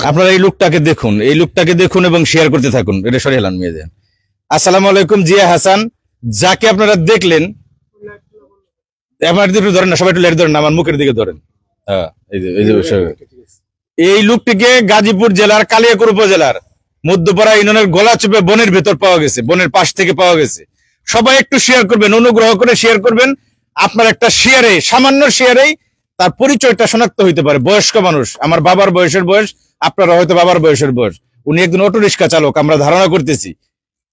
আপনারা এই লোকটাকে দেখুন এবং শেয়ার করতে থাকুন। এটা সরে এলাম মেয়ে দেন। আসসালামু আলাইকুম। জিয়া হাসান যাকে আপনারা দেখলেন, একটু ধরেন না, সবাই একটু লেট ধরেন, আমার মুখের দিকে ধরেন। হ্যাঁ, এই লোকটিকে গাজীপুর জেলার কালিয়াকৈর উপজেলার মধ্যপাড়া ইউনিয়নের গলাচুপে বনের ভেতর পাওয়া গেছে, বনের পাশ থেকে পাওয়া গেছে। সবাই একটু শেয়ার করবেন, অনুগ্রহ করে শেয়ার করবেন। আপনার একটা শেয়ারে, সামান্য শেয়ারেই তার পরিচয়টা শনাক্ত হইতে পারে। বয়স্ক মানুষ, আমার বাবার বয়সের বয়স, আপনারা হয়তো বাবার বয়সের বয়স। উনি একজন অটো রিক্সা চালক, আমরা ধারণা করতেছি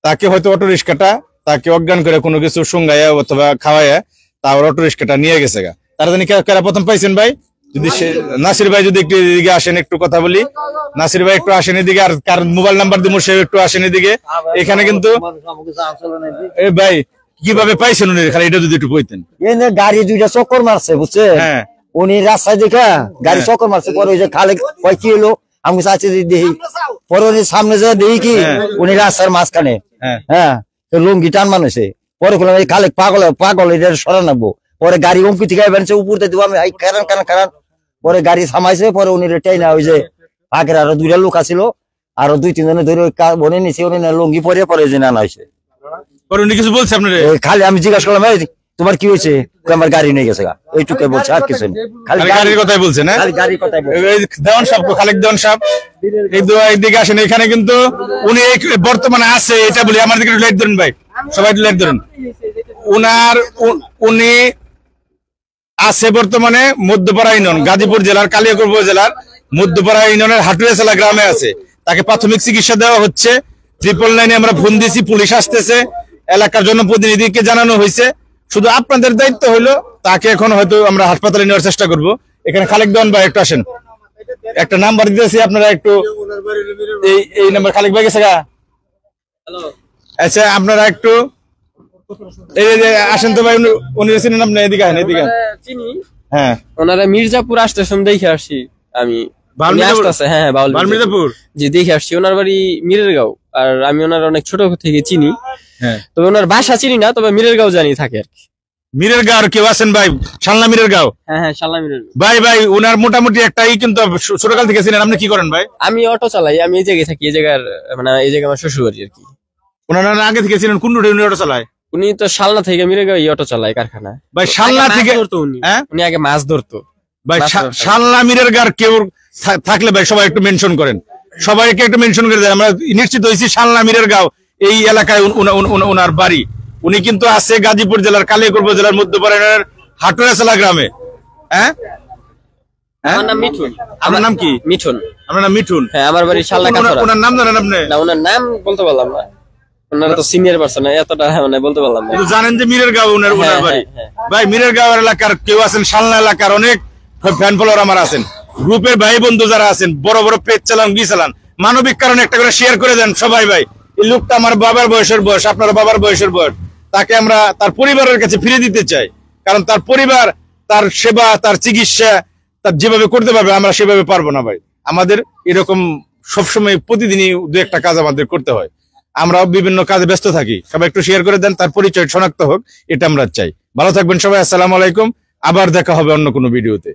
তাকে হয়তো অটো রিক্সাটা তাকে অজ্ঞান করে কোনো কিছু শুঙ্গাইয়া অথবা খাওয়াইয়া তার অটো রিক্সাটা নিয়ে গেছে গা। তারা জানি কারা প্রথম পাইছেন ভাই? যদি নাসির ভাই যদি একটু এদিকে আসেন, একটু কথা বলি। নাসির ভাই একটু আসেন এদিকে, আর কার মোবাইল নাম্বার দিব সে একটু আসেন এদিকে। এখানে কিন্তু ভাই কিভাবে পাইছেন উনি, খালি এটা যদি একটু কইতেন। গাড়ি দুইটা চক্কর মারছে বুঝছেন, হ্যাঁ উনি রাস্তায় দেখা গাড়ি চক্কর মারছে। পরে ওই যে খালে কয় কি হলো, আমি চাচ্ছি দেখি। পরে উনি সামনে যা দেখি কি উনি রাস্তার মাঝখানে, হ্যাঁ লুঙ্গি টান মানুষে। পরে খালে পাগল এটা সরা নাবো। পরে গাড়ি অঙ্কি থেকে বেড়েছে উপর দিব আমি কারণ পরে গাড়ি থামাইছে। পরে উনি রেটাই না, ওই যে আগের আরো দুইটা লোক আছিল, আরো দুই তিনজনে ধরে বনে নিছে। উনি লুঙ্গি পরে পরে যে না হয়েছে। কিছু বলছে আপনার? খালি আমি জিজ্ঞাসা করলাম তোমার কি হয়েছে, আমার গাড়ি নিয়ে গেছে, এইটুকু বলছে, আর কিছু নেই। খালি গাড়ির কথাই বলছে না, গাড়ির কথাই বলছে। দেওয়ান সাহেব, খালেক দেওয়ান সাহেব এইদিকে আসেন। এখানে কিন্তু উনি বর্তমানে আছে, এটা বলি। আমার দিকে লাইট ধরেন ভাই, সবাই লাইট ধরেন। উনি আছে বর্তমানে মধ্যপাড়া ইউনিয়ন, গাজীপুর জেলার কালিয়াকৈর উপজেলার মধ্যপাড়া ইউনিয়নের হাটুয়াশালা গ্রামে আছে। তাকে প্রাথমিক চিকিৎসা দেওয়া হচ্ছে। 999 আমরা ফোন দিয়েছি, পুলিশ আসতেছে, এলাকার জনপ্রতিনিধিকে জানানো হয়েছে। শুধু আপনাদের দায়িত্ব হইলো তাকে এখন হয়তো আমরা হাসপাতালে নেওয়ার চেষ্টা করব। এখানে খালেক দেওয়ান ভাই একটু আসেন, একটা নাম্বার দিতেছি, আপনারা একটু এই নাম্বার খালেক ভাই গেছে গা। আচ্ছা আপনারা একটু এই যে আসেন তো ভাই, উনি চিনেন আপনি? এদিকে আসেন, এদিকে। হ্যাঁ, ওনারা মির্জাপুর আসতেছেন দেখে আসছি আমি। হ্যাঁ মির্জাপুর জি দেখে আসছি। ওনার বাড়ি মিরেরগাঁও, আর আমি ওনার অনেক ছোট থেকে চিনি। হ্যাঁ, তবে ওনার বাসা চিনি না, তবে মিরেরগাঁও জানি থাকে আর কি। মিরেরগাঁও কেউ আছেন ভাই? শালনা মিরেরগাঁও? হ্যাঁ শালনা মিরেরগাঁও। ভাই ওনার মোটামুটি একটাই কিন্তু ছোটকাল থেকে চিনেন। আপনি কি করেন ভাই? আমি অটো চালাই, আমি এই জায়গায় থাকি, এই জায়গার মানে এই জায়গায় আমার শ্বশুর বাড়ি আর কি। ওনারা আগে থেকে চিনেন? কোন রুটে উনি অটো চালায়? উনি তো শালনা থেকে মিরেরগাঁও অটো চালায় কারখানা। ভাই শালনা থেকে উনি আগে মাছ ধরতো ভাই। শালনা মিরেরগাঁও কেউ থাকলে ভাই সবাই একটু মেনশন করেন, সবাইকে একটু মেনশন করে দেন। আমরা নিশ্চিত হয়েছি শালনা মিরেরগাঁও এই এলাকায় ওনার বাড়ি। উনি কিন্তু আছে গাজীপুর জেলার কালিয়াকৈর উপজেলার মধ্যপাড়া হাটুয়াশালা গ্রামে। হ্যাঁ, আমার নাম মিঠুন। আপনার নাম কি? মিঠুন। আপনার নাম মিঠুন? হ্যাঁ, আমার বাড়ি শালনা কাছড়া। ওনার নাম জানেন আপনি? না, ওনার নাম বলতে পারলাম না, ওনারা তো সিনিয়র পারসন, এতটা মানে বলতে পারলাম না। জানেন যে মিরেরগাঁও ওনার বাড়ি। ভাই মিরেরগাঁও এলাকার কেউ আছেন? শালনা এলাকার অনেক ফ্যান ফলোয়ার আমার আছেন, গ্রুপের ভাই বন্ধু যারা আছেন, বড় বড় পেজ চালান, গি চালান, মানবিক কারণে একটা করে শেয়ার করে দেন সবাই। ভাই এই লোকটা আমার বাবার বয়সের বয়স, আপনার বাবার বয়সের বয়স। তাকে আমরা তার পরিবারের কাছে ফিরে দিতে চাই, কারণ তার পরিবার তার সেবা, তার চিকিৎসা তার যেভাবে করতে পারবে, আমরা সেভাবে পারবো না ভাই। আমাদের এরকম সবসময় প্রতিদিনই দু একটা কাজ আমাদের করতে হয়, আমরাও বিভিন্ন কাজে ব্যস্ত থাকি। সবাই একটু শেয়ার করে দেন, তার পরিচয় শনাক্ত হোক, এটা আমরা চাই। ভালো থাকবেন সবাই। আসসালামু আলাইকুম। আবার দেখা হবে অন্য কোনো ভিডিওতে।